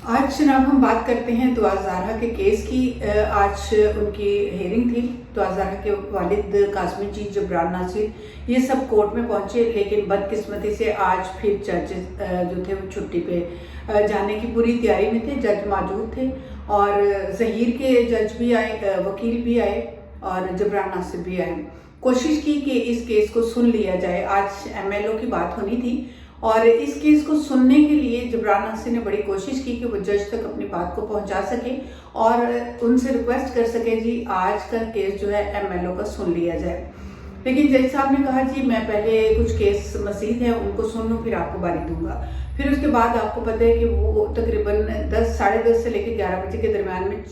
आज जनाब हम बात करते हैं दुआ ज़ाहरा के केस की। आज उनकी हेयरिंग थी। दुआ ज़ाहरा के वालिद काज़मी जी, जबरान नासिर, ये सब कोर्ट में पहुंचे, लेकिन बदकिस्मती से आज फिर जज जो थे वो छुट्टी पे जाने की पूरी तैयारी में थे। जज मौजूद थे और ज़हीर के जज भी आए, वकील भी आए और जबरान नासिर भी आए। कोशिश की कि इस केस को सुन लिया जाए। आज MLO की बात होनी थी और इस केस को सुनने के लिए जबरान नासिर ने बड़ी कोशिश की कि वो जज तक अपनी बात को पहुंचा सके और उनसे रिक्वेस्ट कर सके, जी आज का केस जो है MLO का सुन लिया जाए। लेकिन जज साहब ने कहा, जी मैं पहले कुछ केस मसीद है उनको सुन लूँ, फिर आपको बारी दूंगा। फिर उसके बाद आपको पता है कि वो तकरीबन 10, साढ़े 10 से लेकर 11 बजे के दरम्यान में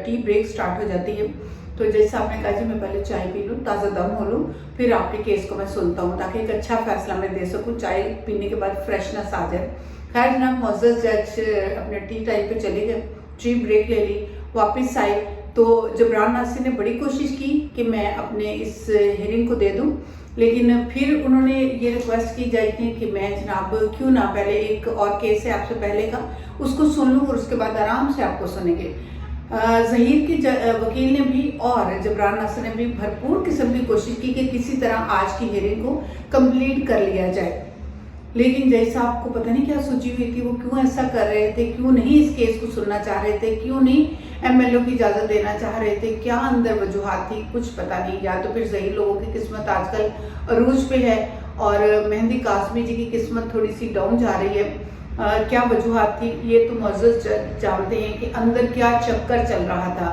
टी ब्रेक स्टार्ट हो जाती है। तो जज साहब ने कहा, जी मैं पहले चाय पी लूँ, ताज़ा दम हो लूँ, फिर आपके केस को मैं सुनता हूँ ताकि एक अच्छा फैसला मैं दे सकूँ। चाय पीने के बाद फ्रेशनेस आ जाए। खैर जनाब मोअज़्ज़ज़ जज अपने टी टाइम पे चले गए, टी ब्रेक ले ली, वापस आए तो जबरान नासिर ने बड़ी कोशिश की कि मैं अपने इस हेयरिंग को दे दूँ, लेकिन फिर उन्होंने ये रिक्वेस्ट की जाए थी कि मैं जनाब क्यों ना पहले एक और केस है आपसे पहले का, उसको सुन लूँ और उसके बाद आराम से आपको सुनेंगे। ज़हीर के वकील ने भी और जबरान नासिर ने भी भरपूर किस्म की कोशिश की कि किसी तरह आज की हेयरिंग को कंप्लीट कर लिया जाए। लेकिन जज साहब को पता नहीं क्या सोची हुई थी, वो क्यों ऐसा कर रहे थे, क्यों नहीं इस केस को सुनना चाह रहे थे, क्यों नहीं MLO की इजाज़त देना चाह रहे थे, क्या अंदर वजूहात थी कुछ पता नहीं। या तो फिर ज़हीर लोगों की किस्मत आजकल अरूज पे है और मेहंदी काज़मी जी की किस्मत थोड़ी सी डाउन जा रही है। क्या वजूहात थी ये तो मुअज़्ज़ज़ जानते हैं कि अंदर क्या चक्कर चल रहा था।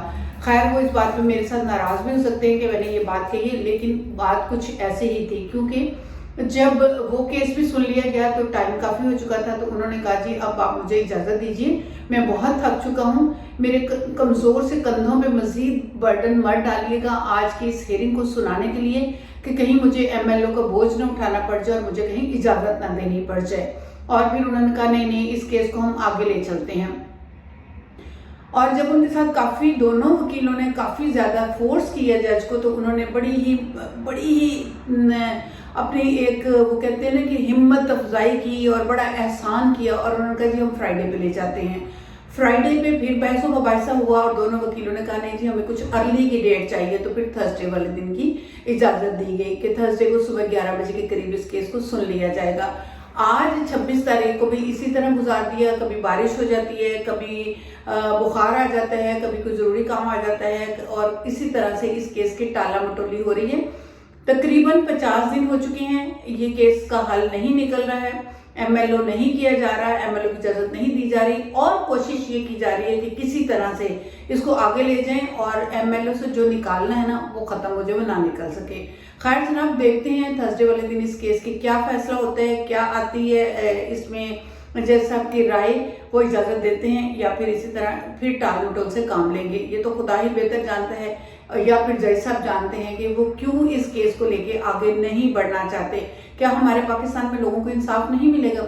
खैर वो इस बात पे मेरे साथ नाराज़ भी हो सकते हैं कि मैंने ये बात कही, लेकिन बात कुछ ऐसे ही थी क्योंकि जब वो केस भी सुन लिया गया तो टाइम काफ़ी हो चुका था। तो उन्होंने कहा, जी अब आप मुझे इजाज़त दीजिए, मैं बहुत थक चुका हूँ, मेरे कमज़ोर से कंधों पे मज़ीद बर्डन मत डालिएगा आज की इस हेयरिंग को सुनाने के लिए कि कहीं मुझे MLO का बोझ न उठाना पड़ जाए और मुझे कहीं इजाज़त ना देनी पड़ जाए। और फिर उन्होंने कहा, नहीं नहीं इस केस को हम आगे ले चलते हैं। और जब उनके साथ काफ़ी दोनों वकीलों ने काफ़ी ज़्यादा फोर्स किया जज को, तो उन्होंने बड़ी ही अपनी एक वो कहते हैं ना कि हिम्मत अफजाई की और बड़ा एहसान किया और उन्होंने कहा, जी हम फ्राइडे पे ले जाते हैं। फ्राइडे पे फिर बहसो मुबाहिसा हुआ और दोनों वकीलों ने कहा, नहीं जी हमें कुछ अर्ली की डेट चाहिए। तो फिर थर्सडे वाले दिन की इजाज़त दी गई कि थर्सडे को सुबह 11 बजे के करीब इस केस को सुन लिया जाएगा। आज 26 तारीख को भी इसी तरह गुजार दिया। कभी बारिश हो जाती है, कभी बुखार आ जाता है, कभी कोई ज़रूरी काम आ जाता है और इसी तरह से इस केस की टाला मटोली हो रही है। तकरीबन 50 दिन हो चुके हैं, ये केस का हल नहीं निकल रहा है, MLO नहीं किया जा रहा है, MLO की इजाज़त नहीं दी जा रही और कोशिश ये की जा रही है कि किसी तरह से इसको आगे ले जाएं और MLO से जो निकालना है ना वो ख़त्म हो जाए, वो ना निकल सके। खैर जनाब देखते हैं थर्सडे वाले दिन इस केस की क्या फैसला होता है, क्या आती है इसमें जज साहब की राय, वो इजाज़त देते हैं या फिर इसी तरह फिर टाल मटोल से काम लेंगे। ये तो खुदा ही बेहतर जानता है, या फिर जज साहब जानते हैं कि वो क्यों इस केस को लेके आगे नहीं बढ़ना चाहते। क्या हमारे पाकिस्तान में लोगों को इंसाफ नहीं मिलेगा?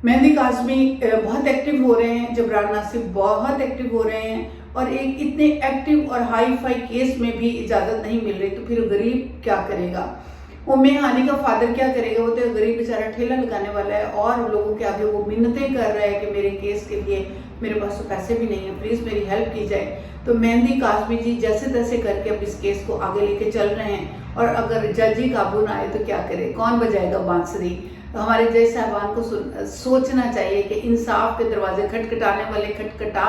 मेहंदी काज़मी बहुत एक्टिव हो रहे हैं, जबरान नासिर बहुत एक्टिव हो रहे हैं और एक इतने एक्टिव और हाई फाई केस में भी इजाज़त नहीं मिल रही, तो फिर गरीब क्या करेगा? उम्मे हानी का फादर क्या करेगा? वो तो गरीब बेचारा ठेला लगाने वाला है और लोगों के आगे वो मिन्नतें कर रहा है कि मेरे केस के लिए मेरे पास तो पैसे भी नहीं है, प्लीज़ मेरी हेल्प की जाए। तो मेहंदी काज़मी जी जैसे तैसे करके अब इस केस को आगे लेके चल रहे हैं और अगर जज ही काबू ना आए तो क्या करे, कौन बजाएगा बांसुरी? तो हमारे जज साहबान को सोचना चाहिए कि इंसाफ के दरवाजे खटखटाने वाले खटखटा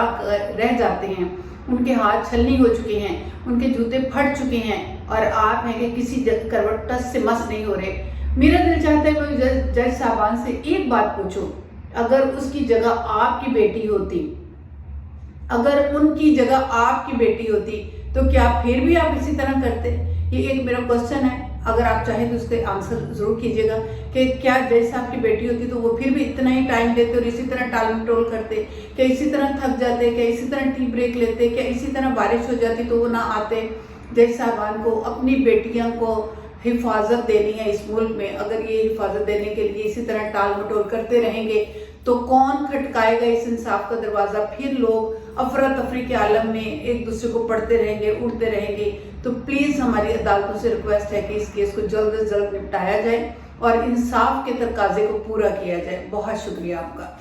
रह जाते हैं, उनके हाथ छलनी हो चुके हैं, उनके जूते फट चुके हैं और आप हैं कि किसी करवट टस से मस नहीं हो रहे। मेरा दिल चाहता है कोई जज साहबान से एक बात पूछो, अगर उसकी जगह आपकी बेटी होती, अगर उनकी जगह आपकी बेटी होती तो क्या फिर भी आप इसी तरह करते? ये एक मेरा क्वेश्चन है, अगर आप चाहें तो उसके आंसर जरूर कीजिएगा कि क्या जज साहब की बेटी होती तो वो फिर भी इतना ही टाइम देते और इसी तरह टाल मटोल करते? क्या इसी तरह थक जाते? क्या इसी तरह टी ब्रेक लेते? क्या इसी तरह बारिश हो जाती तो वो ना आते? जज साहबान को अपनी बेटियां को हिफाजत देनी है इस मुल्क में, अगर ये हिफाजत देने के लिए इसी तरह टाल मटोल करते रहेंगे तो कौन खटकाएगा इस इंसाफ का दरवाज़ा? फिर लोग अफरा तफरी के आलम में एक दूसरे को पढ़ते रहेंगे, उड़ते रहेंगे। तो प्लीज़ हमारी अदालतों से रिक्वेस्ट है कि इस केस को जल्द से जल्द निपटाया जाए और इंसाफ के तकाजे को पूरा किया जाए। बहुत शुक्रिया आपका।